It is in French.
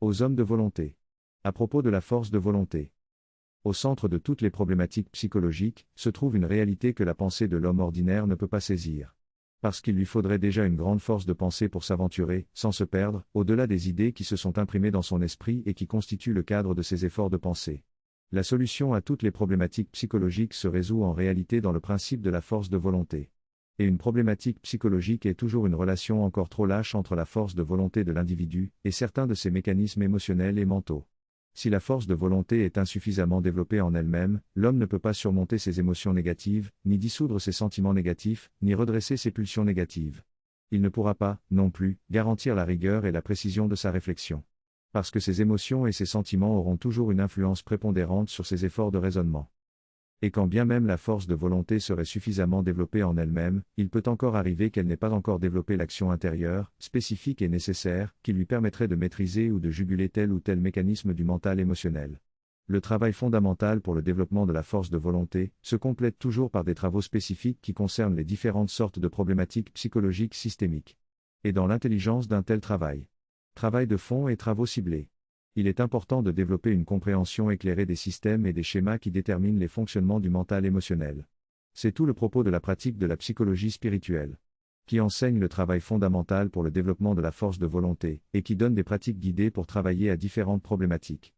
Aux hommes de volonté. À propos de la force de volonté. Au centre de toutes les problématiques psychologiques, se trouve une réalité que la pensée de l'homme ordinaire ne peut pas saisir. Parce qu'il lui faudrait déjà une grande force de pensée pour s'aventurer, sans se perdre, au-delà des idées qui se sont imprimées dans son esprit et qui constituent le cadre de ses efforts de pensée. La solution à toutes les problématiques psychologiques se résout en réalité dans le principe de la force de volonté. Et une problématique psychologique est toujours une relation encore trop lâche entre la force de volonté de l'individu et certains de ses mécanismes émotionnels et mentaux. Si la force de volonté est insuffisamment développée en elle-même, l'homme ne peut pas surmonter ses émotions négatives, ni dissoudre ses sentiments négatifs, ni redresser ses pulsions négatives. Il ne pourra pas, non plus, garantir la rigueur et la précision de sa réflexion. Parce que ses émotions et ses sentiments auront toujours une influence prépondérante sur ses efforts de raisonnement. Et quand bien même la force de volonté serait suffisamment développée en elle-même, il peut encore arriver qu'elle n'ait pas encore développé l'action intérieure, spécifique et nécessaire, qui lui permettrait de maîtriser ou de juguler tel ou tel mécanisme du mental émotionnel. Le travail fondamental pour le développement de la force de volonté se complète toujours par des travaux spécifiques qui concernent les différentes sortes de problématiques psychologiques systémiques. Et dans l'intelligence d'un tel travail. Travail de fond et travaux ciblés. Il est important de développer une compréhension éclairée des systèmes et des schémas qui déterminent les fonctionnements du mental émotionnel. C'est tout le propos de la pratique de la psychologie spirituelle, qui enseigne le travail fondamental pour le développement de la force de volonté, et qui donne des pratiques guidées pour travailler à différentes problématiques.